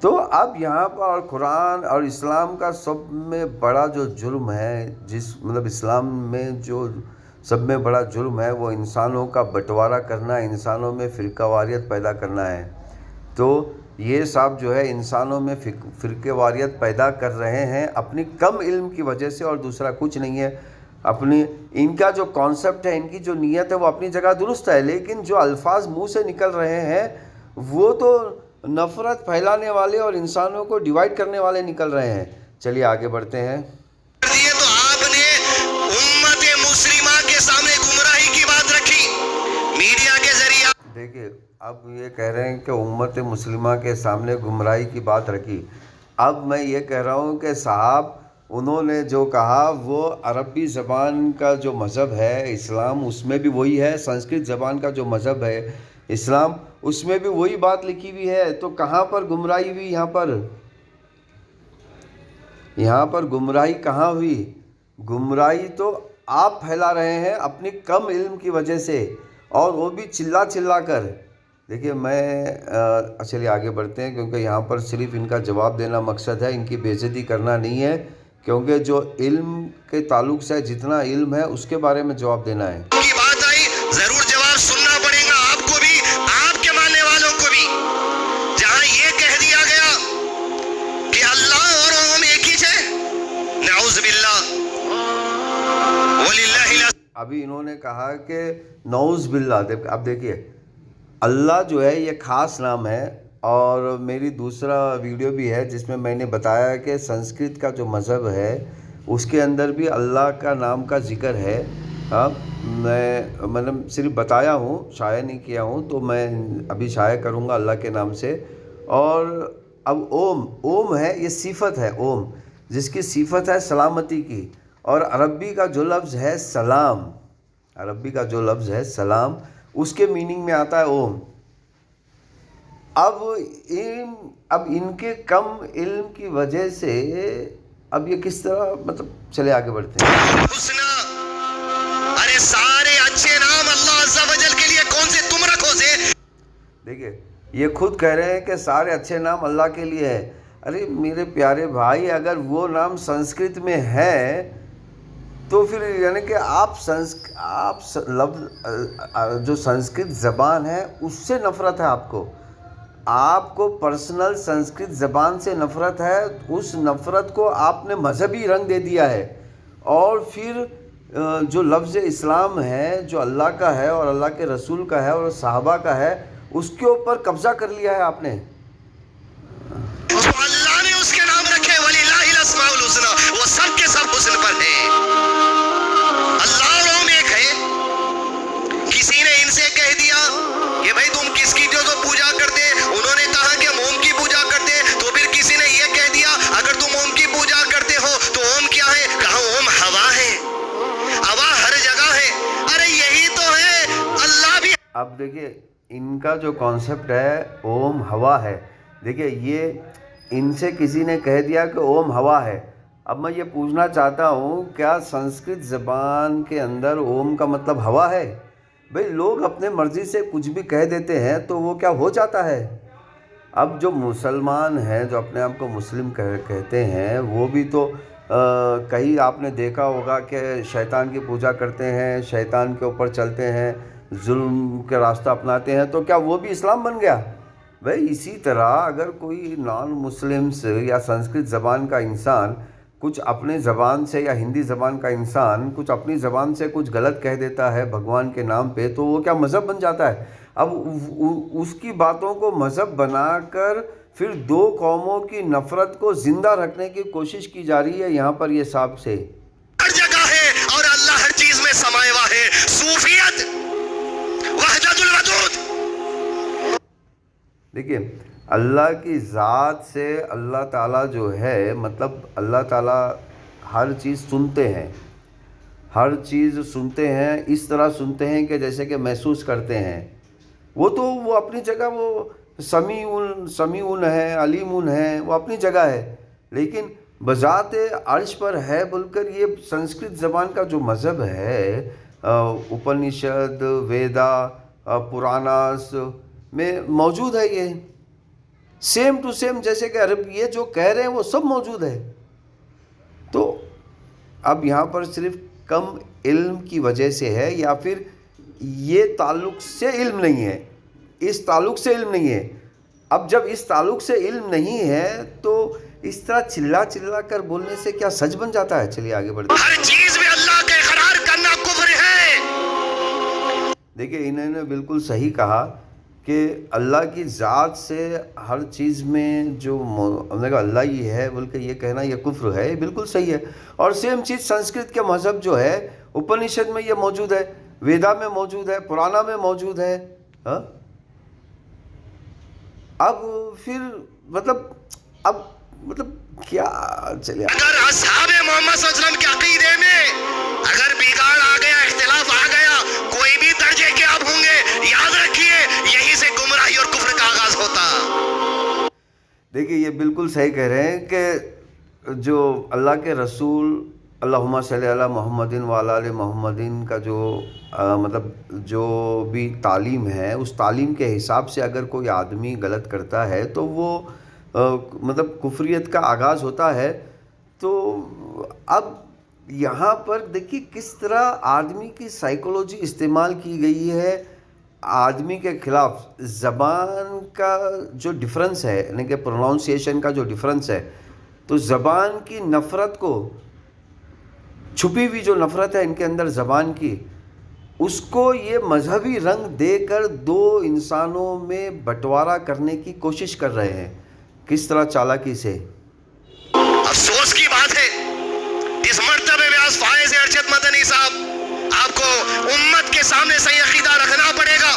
تو اب یہاں پر اور قرآن اور اسلام کا سب میں بڑا جو جرم ہے، مطلب اسلام میں جو سب میں بڑا جرم ہے وہ انسانوں کا بٹوارا کرنا، انسانوں میں فرقہ واریت پیدا کرنا ہے۔ تو یہ صاحب جو ہے انسانوں میں فرقہ واریت پیدا کر رہے ہیں اپنی کم علم کی وجہ سے، اور دوسرا کچھ نہیں ہے۔ ان کا جو کانسیپٹ ہے، ان کی جو نیت ہے وہ اپنی جگہ درست ہے، لیکن جو الفاظ منہ سے نکل رہے ہیں وہ تو نفرت پھیلانے والے اور انسانوں کو ڈیوائیڈ کرنے والے نکل رہے ہیں۔ چلیے آگے بڑھتے ہیں۔ تو آپ نے امت مسلمہ کے سامنے گمراہی کی بات رکھی میڈیا کے ذریعے۔ دیکھیں اب یہ کہہ رہے ہیں کہ امت مسلمہ کے سامنے گمراہی کی بات رکھی۔ اب میں یہ کہہ رہا ہوں کہ صاحب انہوں نے جو کہا وہ عربی زبان کا جو مذہب ہے اسلام، اس میں بھی وہی ہے، سنسکرت زبان کا جو مذہب ہے اسلام، اس میں بھی وہی بات لکھی ہوئی ہے۔ تو کہاں پر گمراہی ہوئی؟ یہاں پر گمراہی کہاں ہوئی؟ گمراہی تو آپ پھیلا رہے ہیں اپنی کم علم کی وجہ سے، اور وہ بھی چلا چلا کر۔ دیکھیے چلیے آگے بڑھتے ہیں، کیونکہ یہاں پر صرف ان کا جواب دینا مقصد ہے، ان کی بے عزتی کرنا نہیں ہے، کیونکہ جو علم کے تعلق سے جتنا علم ہے اس کے بارے میں جواب دینا ہے۔ کی بات آئی ضرور جواب سننا پڑے گا آپ کو بھی، آپ کے ماننے والوں کو بھی، جہاں یہ کہہ دیا گیا کہ اللہ اور ہم ایک ہی ہے، نعوذ باللہ وللہ۔ ابھی انہوں نے کہا کہ نعوذ باللہ۔ اب دیکھیے اللہ جو ہے یہ خاص نام ہے، اور میری دوسرا ویڈیو بھی ہے جس میں میں نے بتایا کہ سنسکرت کا جو مذہب ہے اس کے اندر بھی اللہ کا نام کا ذکر ہے۔ میں نے صرف بتایا ہوں، شائع نہیں کیا ہوں، تو میں ابھی شائع کروں گا اللہ کے نام سے۔ اور اب اوم ہے، یہ صفت ہے اوم، جس کی صفت ہے سلامتی کی، اور عربی کا جو لفظ ہے سلام، اس کے میننگ میں آتا ہے اوم۔ اب ان کے کم علم کی وجہ سے اب یہ کس طرح، مطلب چلے آگے بڑھتے ہیں۔ حسنا، ارے سارے اچھے نام اللہ عز و جل کے لیے کون سے تم رکھو سے؟ دیکھیے یہ خود کہہ رہے ہیں کہ سارے اچھے نام اللہ کے لیے ہے۔ ارے میرے پیارے بھائی، اگر وہ نام سنسکرت میں ہے تو پھر یعنی کہ جو سنسکرت زبان ہے اس سے نفرت ہے آپ کو پرسنل سنسکرت زبان سے نفرت ہے۔ اس نفرت کو آپ نے مذہبی رنگ دے دیا ہے، اور پھر جو لفظ اسلام ہے جو اللہ کا ہے اور اللہ کے رسول کا ہے اور صحابہ کا ہے، اس کے اوپر قبضہ کر لیا ہے آپ نے۔ جو اللہ نے اس کے نام رکھے وَلِلَّهِ الْأَسْمَاءُ الْحُسْنَى، وہ سب کے سب حسن پر ہیں۔ اللہ روم ایک ہے۔ کسی نے ان سے کہہ دیا کہ بھائی تم کس کی جو پوجا کرتے، انہوں نے کہا کہ ہم اوم کی پوجا کرتے، تو پھر کسی نے یہ کہہ دیا اگر تم اوم کی پوجا کرتے ہو تو اوم کیا ہے؟ کہا اوم ہوا ہے، ہوا ہر جگہ ہے۔ ارے یہی تو ہے، اللہ بھی۔ اب دیکھیے ان کا جو کانسیپٹ ہے اوم ہوا ہے، دیکھیے یہ ان سے کسی نے کہہ دیا کہ اوم ہوا ہے۔ اب میں یہ پوچھنا چاہتا ہوں، کیا سنسکرت زبان کے اندر اوم کا مطلب ہوا ہے؟ بھئی لوگ اپنے مرضی سے کچھ بھی کہہ دیتے ہیں تو وہ کیا ہو جاتا ہے؟ اب جو مسلمان ہیں، جو اپنے آپ کو مسلم کہتے ہیں، وہ بھی تو کہیں آپ نے دیکھا ہوگا کہ شیطان کی پوجا کرتے ہیں، شیطان کے اوپر چلتے ہیں، ظلم کے راستہ اپناتے ہیں، تو کیا وہ بھی اسلام بن گیا؟ بھئی اسی طرح اگر کوئی نان مسلمس یا سنسکرت زبان کا انسان کچھ اپنے زبان سے، یا ہندی زبان کا انسان کچھ اپنی زبان سے کچھ غلط کہہ دیتا ہے بھگوان کے نام پہ، تو وہ کیا مذہب بن جاتا ہے؟ اب اس کی باتوں کو مذہب بنا کر پھر دو قوموں کی نفرت کو زندہ رکھنے کی کوشش کی جا رہی ہے یہاں پر یہ صاحب سے۔ ہر جگہ ہے اور اللہ ہر چیز میں سمائے ہوا ہے۔ صوفیت، وحدت الوجود۔ دیکھیے اللہ کی ذات سے اللہ تعالیٰ جو ہے، مطلب اللہ تعالیٰ ہر چیز سنتے ہیں، ہر چیز سنتے ہیں، اس طرح سنتے ہیں کہ جیسے کہ محسوس کرتے ہیں۔ وہ اپنی جگہ وہ سمیعون ہے، علیمون ہے، وہ اپنی جگہ ہے، لیکن بذات عرش پر ہے بول کر یہ سنسکرت زبان کا جو مذہب ہے، اپنشد، ویدا، پراناس میں موجود ہے یہ۔ سیم ٹو سیم جیسے کہ عرب یہ جو کہہ رہے ہیں وہ سب موجود ہے. تو اب یہاں پر صرف کم علم کی وجہ سے ہے یا پھر یہ تعلق سے علم نہیں ہے, اس تعلق سے علم نہیں ہے. اب جب اس تعلق سے علم نہیں ہے تو اس طرح چلا چلا کر بولنے سے کیا سچ بن جاتا ہے؟ چلیے آگے بڑھتے ہیں. ہر چیز میں اللہ کا اقرار کرنا کفر ہے. دیکھیے انہوں نے بالکل صحیح کہا کہ اللہ کی ذات سے ہر چیز میں جو ہم نے کہا اللہ ہی ہے بلکہ یہ کہنا یہ کفر ہے, یہ بالکل صحیح ہے. اور سیم چیز سنسکرت کے مذہب جو ہے اپنشد میں یہ موجود ہے, ویدا میں موجود ہے, پرانا میں موجود ہے. ہاں اب پھر مطلب کیا چلے. اگر اصحاب محمد صلی اللہ علیہ وسلم کے عقیدے میں اگر بگاڑ آ گیا, اختلاف آ گیا, کوئی بھی درجے کے اب ہوں گے, یاد رکھیے یہیں سے گمراہی اور کفر کا آغاز ہوتا. دیکھیے یہ بالکل صحیح کہہ رہے ہیں کہ جو اللہ کے رسول اللہم صلی علی محمد وعلی آل محمد کا جو جو بھی تعلیم ہے اس تعلیم کے حساب سے اگر کوئی آدمی غلط کرتا ہے تو وہ کفریت کا آغاز ہوتا ہے. تو اب یہاں پر دیکھیے کس طرح آدمی کی سائیکولوجی استعمال کی گئی ہے آدمی کے خلاف. زبان کا جو ڈفرنس ہے یعنی کہ پروناؤنسیشن کا جو ڈفرنس ہے, تو زبان کی نفرت کو, چھپی ہوئی جو نفرت ہے ان کے اندر زبان کی, اس کو یہ مذہبی رنگ دے کر دو انسانوں میں بٹوارا کرنے کی کوشش کر رہے ہیں. کس طرح چالاکی سے. افسوس کی بات ہے اس مرتبے میں فائز ارشد مدنی صاحب آپ کو امت کے سامنے صحیح عقیدہ رکھنا پڑے گا.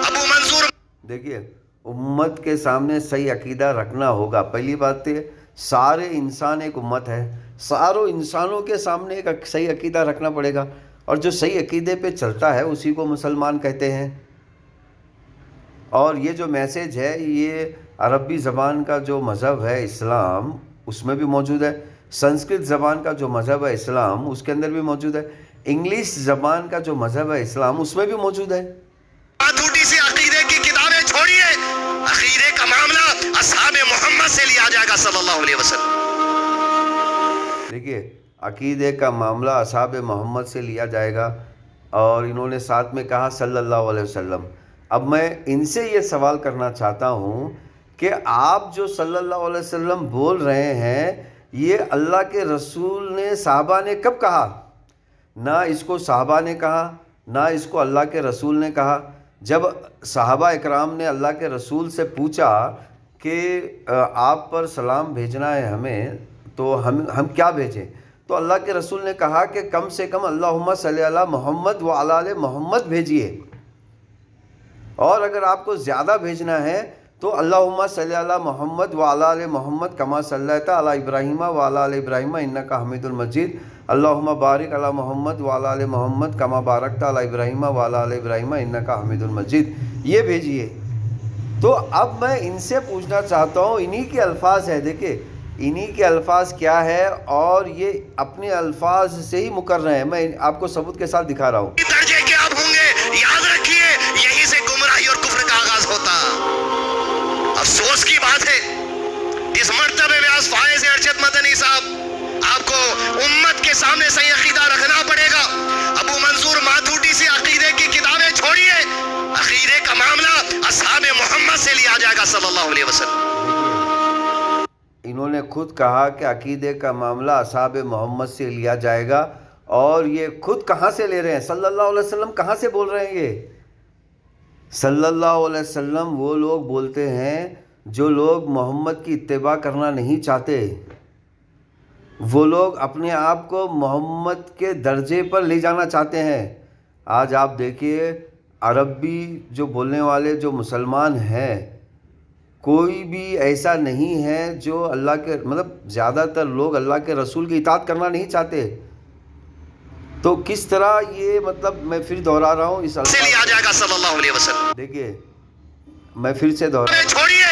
ابو منظور دیکھیے امت کے سامنے صحیح عقیدہ رکھنا ہوگا. پہلی بات ہے سارے انسان ایک امت ہے, ساروں انسانوں کے سامنے ایک صحیح عقیدہ رکھنا پڑے گا, اور جو صحیح عقیدے پہ چلتا ہے اسی کو مسلمان کہتے ہیں. اور یہ جو میسیج ہے یہ عربی زبان کا جو مذہب ہے اسلام اس میں بھی موجود ہے, سنسکرت زبان کا جو مذہب ہے اسلام اس کے اندر بھی موجود ہے, انگلش زبان کا جو مذہب ہے اسلام اس میں بھی موجود ہے. ٹوٹی سی عقیدے کی کتابیں چھوڑیے, عقیدے کا معاملہ اصحاب محمد سے لیا جائے گا صلی اللہ علیہ وسلم. دیکھیے عقیدے کا معاملہ اصحاب محمد سے لیا جائے گا, اور انہوں نے ساتھ میں کہا صلی اللہ علیہ وسلم. اب میں ان سے یہ سوال کرنا چاہتا ہوں کہ آپ جو صلی اللہ علیہ وسلم بول رہے ہیں یہ اللہ کے رسول نے صحابہ نے کب کہا؟ نہ اس کو صحابہ نے کہا نہ اس کو اللہ کے رسول نے کہا. جب صحابہ اکرام نے اللہ کے رسول سے پوچھا کہ آپ پر سلام بھیجنا ہے ہمیں تو ہم کیا بھیجیں, تو اللہ کے رسول نے کہا کہ کم سے کم اللہم صلی علی محمد وعلی آل محمد بھیجیے, اور اگر آپ کو زیادہ بھیجنا ہے تو اللہم صلی علی محمد وعلی آل محمد کما صلیت علی ابراہیم وعلی آل ابراہیم انک حمید المجید, اللہم بارک علی محمد وعلی آل محمد کما بارکت علی ابراہیم وعلی آل ابراہیم انک حمید المجید, یہ بھیجیے. تو اب میں ان سے پوچھنا چاہتا ہوں, انہی کے الفاظ ہے, دیکھیں انہی کے الفاظ کیا ہے, اور یہ اپنے الفاظ سے ہی مکر رہے ہیں. میں آپ کو ثبوت کے ساتھ دکھا رہا ہوں. درجے کے آپ ہوں گے, یاد رکھیے یہیں سے گمراہی اور کفر کا آغاز ہوتا. افسوس کی بات ہے اس مرتبے میں فائز ارشد مدنی صاحب آپ کو امت کے سامنے صحیح عقیدہ رکھنا پڑے گا. ابو منظور ماتھوٹی سے عقیدے کی کتابیں چھوڑیے, عقیدے کا معاملہ اصحاب محمد سے لیا جائے گا صلی اللہ علیہ وسلم. انہوں نے خود کہا کہ عقیدے کا معاملہ اصحاب محمد سے لیا جائے گا, اور یہ خود کہاں سے لے رہے ہیں؟ صلی اللہ علیہ وسلم کہاں سے بول رہے ہیں؟ یہ صلی اللہ علیہ وسلم وہ لوگ بولتے ہیں جو لوگ محمد کی اتباع کرنا نہیں چاہتے, وہ لوگ اپنے آپ کو محمد کے درجے پر لے جانا چاہتے ہیں. آج آپ دیکھیے عربی جو بولنے والے جو مسلمان ہیں کوئی بھی ایسا نہیں ہے جو اللہ کے زیادہ تر لوگ اللہ کے رسول کی اطاعت کرنا نہیں چاہتے. تو کس طرح یہ میں پھر دہرا رہا ہوں اس سے لیا جائے گا صلی اللہ علیہ وسلم. دیکھیے میں پھر سے دہرا, چھوڑیے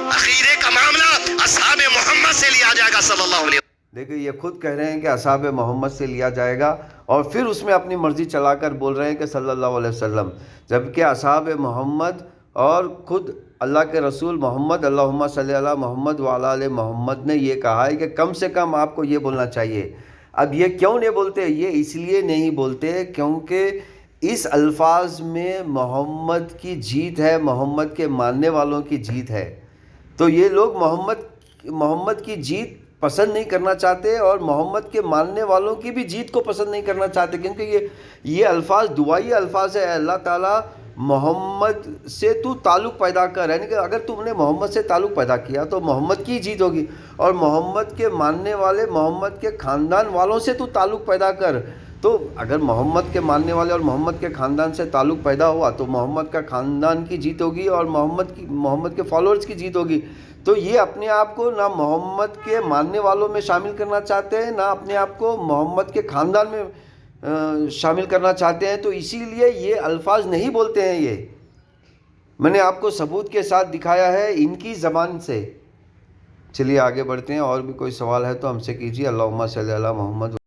عقیدے کا معاملہ اصحاب محمد سے لیا جائے گا صلی اللہ علیہ وسلم. دیکھیں یہ خود کہہ رہے ہیں کہ اصحاب محمد سے لیا جائے گا, اور پھر اس میں اپنی مرضی چلا کر بول رہے ہیں کہ صلی اللہ علیہ وسلم, جبکہ اصحاب محمد اور خود اللہ کے رسول محمد اللہم صلی علی محمد وعلی آل محمد نے یہ کہا ہے کہ کم سے کم آپ کو یہ بولنا چاہیے۔ اب یہ کیوں نہیں بولتے؟ یہ اس لیے نہیں بولتے کیونکہ اس الفاظ میں محمد کی جیت ہے، محمد کے ماننے والوں کی جیت ہے۔ تو یہ لوگ محمد کی جیت پسند نہیں کرنا چاہتے اور محمد کے ماننے والوں کی بھی جیت کو پسند نہیں کرنا چاہتے، کیونکہ یہ الفاظ دعائی الفاظ ہے۔ اللہ تعالیٰ محمد سے تو تعلق پیدا کر، یعنی کہ اگر تم نے محمد سے تعلق پیدا کیا تو محمد کی جیت ہوگی، اور محمد کے ماننے والے، محمد کے خاندان والوں سے تو تعلق پیدا کر۔ تو اگر محمد کے ماننے والے اور محمد کے خاندان سے تعلق پیدا ہوا تو محمد کا خاندان کی جیت ہوگی اور محمد کے فالوورز کی جیت ہوگی۔ تو یہ اپنے آپ کو نہ محمد کے ماننے والوں میں شامل کرنا چاہتے ہیں، نہ اپنے آپ کو محمد کے خاندان میں شامل کرنا چاہتے ہیں، تو اسی لیے یہ الفاظ نہیں بولتے ہیں۔ یہ میں نے آپ کو ثبوت کے ساتھ دکھایا ہے ان کی زبان سے۔ چلیے آگے بڑھتے ہیں، اور بھی کوئی سوال ہے تو ہم سے کیجیے۔ اللہم صلی علی محمد۔